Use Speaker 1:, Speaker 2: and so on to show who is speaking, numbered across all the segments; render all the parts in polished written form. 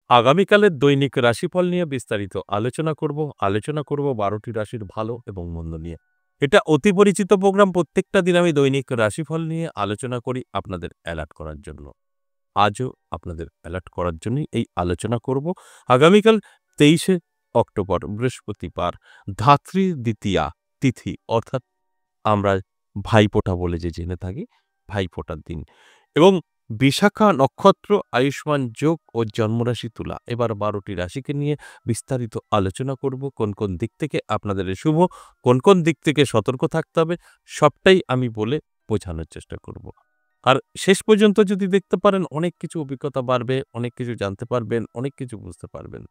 Speaker 1: আগামীকালের দৈনিক রাশিফল নিয়ে বিস্তারিত আলোচনা করব ১২টি রাশির ভালো এবং মন্দ নিয়ে। এটা অতি পরিচিত প্রোগ্রাম। প্রত্যেকটা দিন আমি দৈনিক রাশিফল নিয়ে আলোচনা করি আপনাদের অ্যালার্ট করার জন্য। আজও আপনাদের অ্যালার্ট করার জন্যই এই আলোচনা করব। আগামীকাল ২৩শে অক্টোবর বৃহস্পতিবার, ধাত্রী দ্বিতীয়া তিথি, অর্থাৎ আমরা ভাইফোঁটা বলে যে জেনে থাকি, ভাইফোঁটার দিন এবং বিশাখা নক্ষত্র, আয়ুষ্মান যোগ ও জন্মরাশি তুলা। এবার ১২টি রাশিকে নিয়ে বিস্তারিত আলোচনা করব। কোন কোন দিক থেকে আপনাদের শুভ, কোন কোন দিক থেকে সতর্ক থাকতে হবে, সবটাই আমি বলে বোঝানোর চেষ্টা করব। আর শেষ পর্যন্ত যদি দেখতে পারেন, অনেক কিছু অভিজ্ঞতা বাড়বে, অনেক কিছু জানতে পারবেন, অনেক কিছু বুঝতে পারবেন।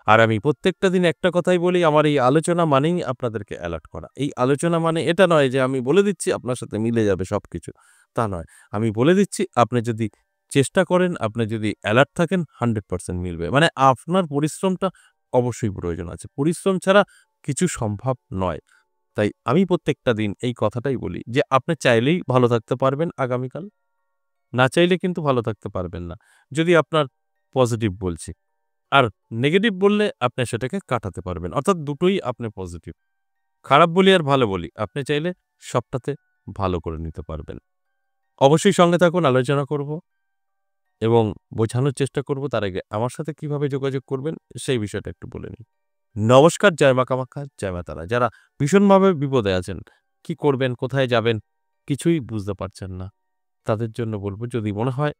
Speaker 1: আর আমি প্রত্যেকটা দিন একটা কথাই বলি, আমার এই আলোচনা মানেই আপনাদেরকে অ্যালার্ট করা। এই আলোচনা মানে এটা নয় যে আমি বলে দিচ্ছি আপনার সাথে মিলে যাবে সবকিছু, তা নয়। আমি বলে দিচ্ছি, আপনি যদি চেষ্টা করেন, আপনি যদি অ্যালার্ট থাকেন, 100% মিলবে। মানে আপনার পরিশ্রমটা অবশ্যই প্রয়োজন আছে। পরিশ্রম ছাড়া কিছু সম্ভব নয়। তাই আমি প্রত্যেকটা দিন এই কথাটাই বলি যে আপনি চাইলেই ভালো থাকতে পারবেন আগামীকাল, না চাইলে কিন্তু ভালো থাকতে পারবেন না। যদি আপনার পজিটিভ বলছি। আর নেগেটিভ বললে আপনি সেটাকে কাটাতে পারবেন। অর্থাৎ দুটোই আপনি পজিটিভ। খারাপ বলি আর ভালো বলি, আপনি চাইলে সবটাতে ভালো করে নিতে পারবেন। অবশ্যই সঙ্গে থাকুন, আলোচনা করব এবং বোঝানোর চেষ্টা করব। তার আগে আমার সাথে কিভাবে যোগাযোগ করবেন সেই বিষয়টা একটু বলে নিই। নমস্কার, জয় মা কামাখ্যা, জয় মা তারা। যারা ভীষণভাবে বিপদে আছেন, কি করবেন, কোথায় যাবেন, কিছুই বুঝতে পারছেন না, তাদের জন্য বলব, যদি মনে হয়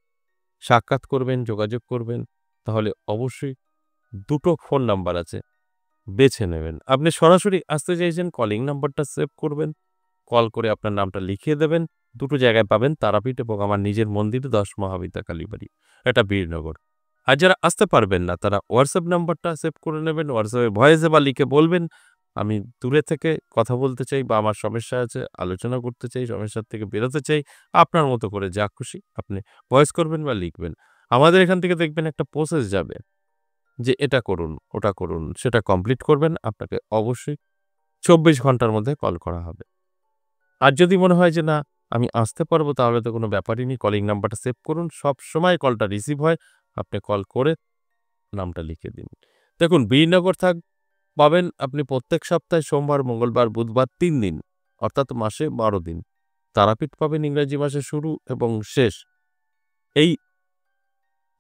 Speaker 1: সাক্ষাৎ করবেন, যোগাযোগ করবেন, তাহলে অবশ্যই দুটো ফোন নাম্বার আছে, বেছে নেবেন। আপনি সরাসরি আসতে চাইছেন, কলিং নাম্বারটা সেভ করবেন। কল করে আপনার নামটা লিখিয়ে দেবেন। দুটো জায়গায় পাবেন, তারাপীঠ এবং আমার নিজের মন্দির ১০ মহাবিদ্যা কালীবাড়ি, এটা বীরনগর। আর যারা আসতে পারবেন না, তারা হোয়াটসঅ্যাপ নাম্বারটা সেভ করে নেবেন। হোয়াটসঅ্যাপে ভয়েসে বা লিখে বলবেন, আমি দূরে থেকে কথা বলতে চাই বা আমার সমস্যা আছে, আলোচনা করতে চাই, সমস্যার থেকে বেরোতে চাই। আপনার মতো করে যা খুশি আপনি ভয়েস করবেন বা লিখবেন। আমাদের এখান থেকে দেখবেন একটা প্রসেস যাবে যে এটা করুন, ওটা করুন, সেটা কমপ্লিট করবেন। আপনাকে অবশ্যই ২৪ ঘন্টার মধ্যে কল করা হবে। আর যদি মনে হয় যে না, আমি আসতে পারবো, তাহলে তো কোনো ব্যাপারই নেই। কলিং নাম্বারটা সেভ করুন। সবসময় কলটা রিসিভ হয়। আপনি কল করে নামটা লিখে দিন। দেখুন, বীরনগর পাবেন আপনি প্রত্যেক সপ্তাহে সোমবার, মঙ্গলবার, বুধবার ৩ দিন, অর্থাৎ মাসে ১২ দিন। তারাপীঠ পাবেন ইংরেজি মাসে শুরু এবং শেষ। এই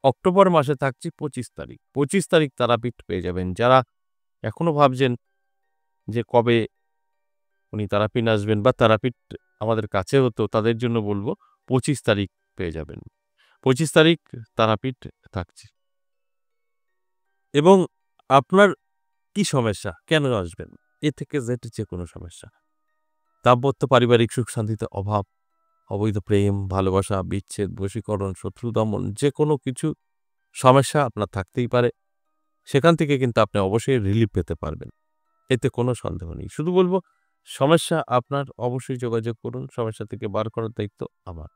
Speaker 1: অক্টোবর মাসে থাকছি ২৫ তারিখ। ২৫ তারিখ তারাপীঠ পেয়ে যাবেন। যারা এখনো ভাবছেন যে কবে উনি তারাপীঠ আসবেন বা তারাপীঠ আমাদের কাছে হতো, তাদের জন্য বলব ২৫ তারিখ পেয়ে যাবেন। ২৫ তারিখ তারাপীঠ থাকছি। এবং আপনার কি সমস্যা? কেন আসবেন? এ থেকে জেড যেকোনো সমস্যা। দাম্পত্য পারিবারিক সুখ-শান্তিতে অভাব, অবৈধ প্রেম, ভালোবাসা, বিচ্ছেদ, বশীকরণ, শত্রু দমন, যেকোনো কিছু সমস্যা আপনার থাকতেই পারে। সেখান থেকে কিন্তু আপনি অবশ্যই রিলিফ পেতে পারবেন। এতে কোনো সন্দেহ নেই। শুধু বলব, সমস্যা আপনার, অবশ্যই যোগাযোগ করুন। সমস্যা থেকে বার করার দায়িত্ব আমার।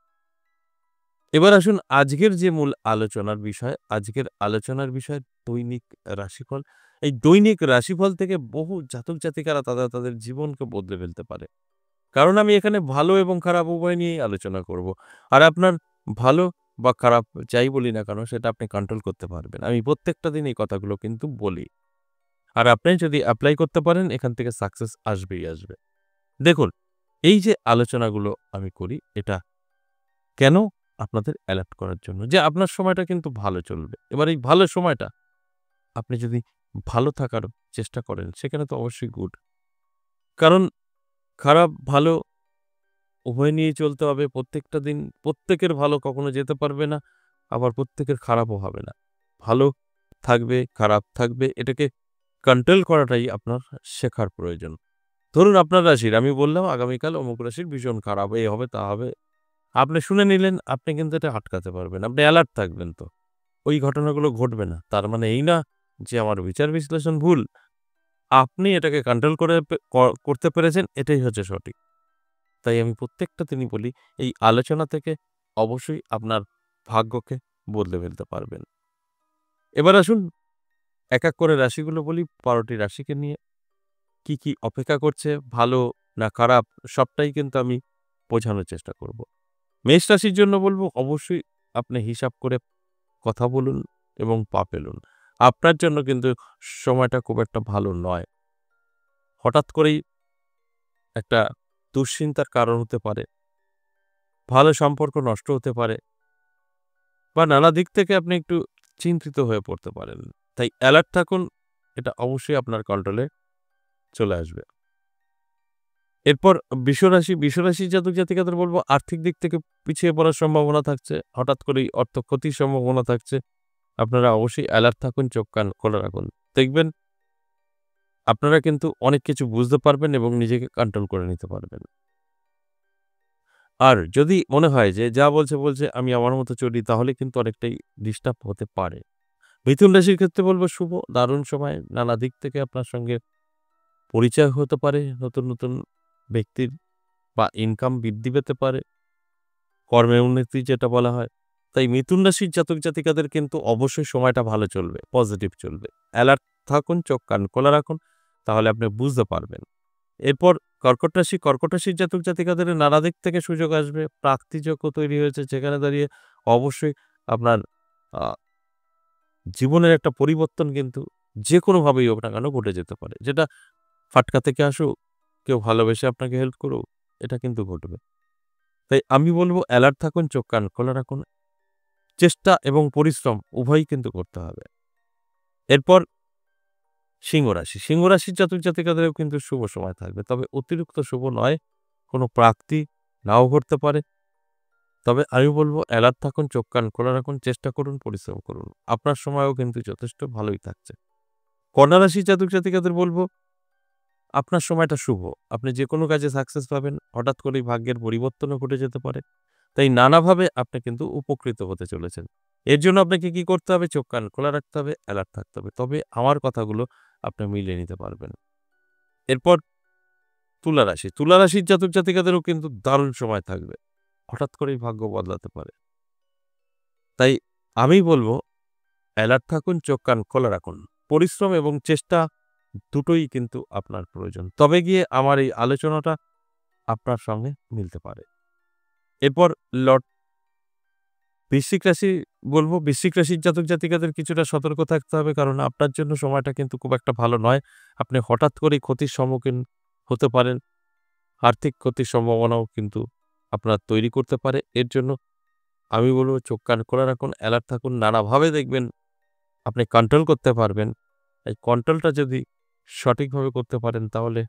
Speaker 1: এবার আসুন আজকের যে মূল আলোচনার বিষয়, আজকের আলোচনার বিষয় দৈনিক রাশিফল। এই দৈনিক রাশিফল থেকে বহু জাতক-জাতিকারা তাদের জীবনকে বদলে ফেলতে পারে। কারণ আমি এখানে ভালো এবং খারাপ উভয় নিয়েই আলোচনা করব। আর আপনার ভালো বা খারাপ যাই বলি না কেন, সেটা আপনি কন্ট্রোল করতে পারবেন। আমি প্রত্যেকটা দিন এই কথাগুলো কিন্তু বলি। আর আপনি যদি এপ্লাই করতে পারেন, এখান থেকে সাকসেস আসবেই আসবে। দেখুন, এই যে আলোচনাগুলো আমি করি, এটা কেন? আপনাদের অ্যালার্ট করার জন্য যে আপনার সময়টা কিন্তু ভালো চলবে। এবার এই ভালো সময়টা আপনি যদি ভালো থাকার চেষ্টা করেন, সেখানে তো অবশ্যই গুড। কারণ খারাপ ভালো উভয় নিয়েই চলতে হবে প্রত্যেকটা দিন। প্রত্যেকের ভালো কখনো যেতে পারবে না, আবার প্রত্যেকের খারাপও হবে না। ভালো থাকবে, খারাপ থাকবে, এটাকে কন্ট্রোল করাটাই আপনার শেখার প্রয়োজন। ধরুন আপনার রাশির, আমি বললাম আগামীকাল অমুক রাশির ভীষণ খারাপ, এই হবে, তা হবে। আপনি শুনে নিলেন, আপনি কিন্তু এটা আটকাতে পারবেন। আপনি অ্যালার্ট থাকবেন তো। ওই ঘটনাগুলো ঘটবে না। তার মানে এই না যে আমার বিচার বিশ্লেষণ ভুল। আপনি এটাকে কন্ট্রোল করে করতে পেরেছেন, এটাই হচ্ছে সঠিক। তাই আমি প্রত্যেকটা দিনই বলি, এই আলোচনা থেকে অবশ্যই আপনার ভাগ্যকে বদলে ফেলতে পারবেন। এবার আসুন এক, এক করে রাশিগুলো বলি। ১২টি রাশিকে নিয়ে কি, কি অপেক্ষা করছে, ভালো না খারাপ, সবটাই কিন্তু আমি বোঝানোর চেষ্টা করব। মেষ রাশির জন্য বলব, অবশ্যই আপনি হিসাব করে কথা বলুন এবং পা পেলুন। আপনার জন্য কিন্তু সময়টা খুব একটা ভালো নয়। হঠাৎ করেই একটা দুশ্চিন্তার কারণ হতে পারে, ভালো সম্পর্ক নষ্ট হতে পারে বা নানা দিক থেকে আপনি একটু চিন্তিত হয়ে পড়তে পারেন। তাই অ্যালার্ট থাকুন, এটা অবশ্যই আপনার কন্ট্রোলে চলে আসবে। এরপর বিশ্বরাশির জাতক-জাতিকাদের বলব আর্থিক দিক থেকে পিছিয়ে পড়ার সম্ভাবনা থাকছে। হঠাৎ করেই অর্থ ক্ষতির সম্ভাবনা থাকছে। আপনারা অবশ্যই অ্যালার্ট থাকুন, চোখ কান খোলা রাখুন। দেখবেন আপনারা কিন্তু অনেক কিছু বুঝতে পারবেন এবং নিজেকে কন্ট্রোল করে নিতে পারবেন। আর যদি মনে হয় যে যা বলছে আমি আমার মতো চলি তাহলে কিন্তু অনেকটাই ডিস্টার্ব হতে পারে। মিথুন রাশির ক্ষেত্রে বলব শুভ, দারুণ সময়। নানা দিক থেকে আপনার সঙ্গে পরিচয় হতে পারে নতুন ব্যক্তির বা ইনকাম বৃদ্ধি পেতে পারে। কর্মের উন্নতি যেটা বলা হয়। তাই মিথুন রাশির জাতক-জাতিকাদের কিন্তু অবশ্যই সময়টা ভালো চলবে, পজিটিভ চলবে। অ্যালার্ট থাকুন, চোখ কান খোলা রাখুন, তাহলে আপনি বুঝতে পারবেন। এরপর কর্কট রাশির জাতক-জাতিকাদের নানা দিক থেকে সুযোগ আসবে। প্রাপ্তিযোগ্য তৈরি হয়েছে, যেখানে দাঁড়িয়ে অবশ্যই আপনার আ জীবনের একটা পরিবর্তন কিন্তু যেকোনোভাবেই হোক না কেন ঘটে যেতে পারে। যেটা ফাটকা থেকে আসুক, কেউ ভালোবেসে আপনাকে হেল্প করুক, এটা কিন্তু ঘটবে। তাই আমি বলব অ্যালার্ট থাকুন, চোখ কান খোলা রাখুন। চেষ্টা এবং পরিশ্রম উভয়ই কিন্তু করতে হবে। এরপর সিংহ রাশির জাতক-জাতিকাদেরও কিন্তু শুভ সময় থাকবে। তবে অতিরিক্ত শুভ নয়, কোনো প্রাপ্তি নাও ঘটতে পারে। তবে আমি বলব অ্যালার্ট থাকুন, চোখ কান খোলা রাখুন, চেষ্টা করুন, পরিশ্রম করুন। আপনার সময়ও কিন্তু যথেষ্ট ভালোই থাকছে। কন্যা রাশির জাতক-জাতিকাদের বলব আপনার সময়টা শুভ। আপনি যেকোনো কাজে সাকসেস পাবেন। হঠাৎ করেই ভাগ্যের পরিবর্তনও ঘটে যেতে পারে। তাই নানাভাবে আপনি কিন্তু উপকৃত হতে চলেছেন। এর জন্য আপনাকে কি করতে হবে? চোখ কান খোলা রাখতে হবে, অ্যালার্ট থাকতে হবে। তবে আমার কথাগুলো আপনি মিলিয়ে নিতে পারবেন। এরপর তুলা রাশির জাতক-জাতিকাদেরও কিন্তু দারুণ সময় থাকবে। হঠাৎ করেই ভাগ্য বদলাতে পারে। তাই আমি বলব অ্যালার্ট থাকুন, চোখ কান খোলা রাখুন। পরিশ্রম এবং চেষ্টা দুটোই কিন্তু আপনার প্রয়োজন। তবে গিয়ে আমার এই আলোচনাটা আপনার সঙ্গে মিলতে পারে। এরপর লট বৃশ্চিক রাশি বলব, বৃশ্চিক রাশির জাতক-জাতিকাদের কিছুটা সতর্ক থাকতে হবে। কারণ আপনার জন্য সময়টা কিন্তু খুব একটা ভালো নয়। আপনি হঠাৎ করেই ক্ষতির সম্মুখীন হতে পারেন। আর্থিক ক্ষতির সম্ভাবনাও কিন্তু আপনার তৈরি করতে পারে। এর জন্য আমি বলব চোখ কান খোলা রাখুন, অ্যালার্ট থাকুন। নানাভাবে দেখবেন আপনি কন্ট্রোল করতে পারবেন। এই কন্ট্রোলটা যদি সঠিকভাবে করতে পারেন তাহলে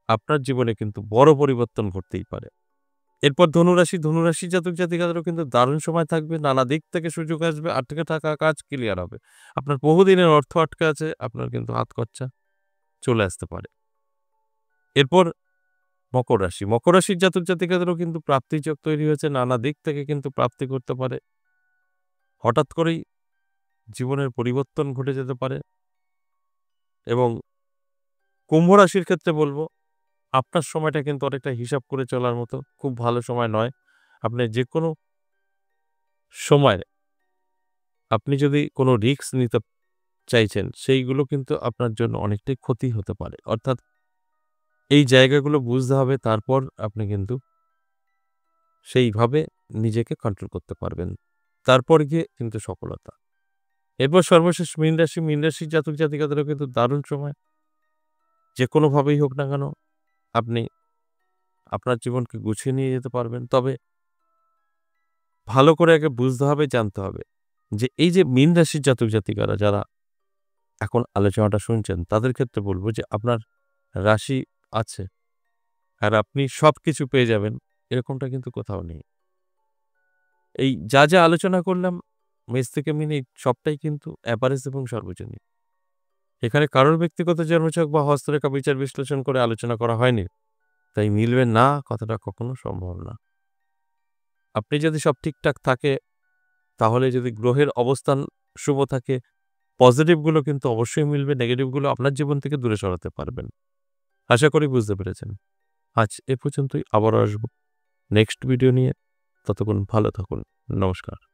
Speaker 1: আপনার জীবনে কিন্তু বড় পরিবর্তন ঘটতেই পারে। এরপর ধনুরাশির জাতক-জাতিকাদেরও কিন্তু দারুণ সময় থাকবে। নানা দিক থেকে সুযোগ আসবে। আটকে থাকা কাজ ক্লিয়ার হবে। আপনার বহুদিনের অর্থ আটকে আছে, আপনার কিন্তু হাত খরচা চলে আসতে পারে। এরপর মকর রাশির জাতক-জাতিকাদেরও কিন্তু প্রাপ্তির যোগ তৈরি হয়েছে। নানা দিক থেকে কিন্তু প্রাপ্তি করতে পারে। হঠাৎ করেই জীবনের পরিবর্তন ঘটে যেতে পারে এবং কুম্ভ রাশির ক্ষেত্রে বলব, আপনার সময়টা কিন্তু অনেকটা হিসাব করে চলার মতো। খুব ভালো সময় নয়। আপনি যেকোনো সময় আপনি যদি কোনো রিস্ক নিতে চাইছেন, সেইগুলো কিন্তু আপনার জন্য অনেকটাই ক্ষতি হতে পারে। অর্থাৎ এই জায়গাগুলো বুঝতে হবে, তারপর আপনি কিন্তু সেইভাবে নিজেকে কন্ট্রোল করতে পারবেন। তারপর গিয়ে কিন্তু সফলতা। এরপর সর্বশেষ মীন রাশির জাতক-জাতিকাদেরও কিন্তু দারুণ সময়। যেকোনোভাবেই হোক না কেন, আপনি আপনার জীবনকে গুছিয়ে নিয়ে যেতে পারবেন। তবে ভালো করে আগে বুঝতে হবে, জানতে হবে যে এই যে মীন রাশির জাতক-জাতিকারা যারা এখন আলোচনাটা শুনছেন, তাদের ক্ষেত্রে বলব যে আপনার রাশি আছে আর আপনি সবকিছু পেয়ে যাবেন, এরকমটা কিন্তু কোথাও নেই। এই যা আলোচনা করলাম মেষ থেকে মিন সবটাই কিন্তু এভারেজ এবং সর্বজনীন। এখানে কারোর ব্যক্তিগত জন্মছক বা হস্তরেখা বিচার বিশ্লেষণ করে আলোচনা করা হয়নি। তাই মিলবে না কথাটা কখনো সম্ভব না। আপনি যদি সব ঠিকঠাক থাকে, তাহলে যদি গ্রহের অবস্থান শুভ থাকে, পজিটিভ গুলো কিন্তু অবশ্যই মিলবে, নেগেটিভ গুলো আপনার জীবন থেকে দূরে সরাতে পারবেন। আশা করি বুঝতে পেরেছেন। আজ এ পর্যন্তই, আবারও আসবো নেক্সট ভিডিও নিয়ে। ততক্ষণ ভালো থাকুন। নমস্কার।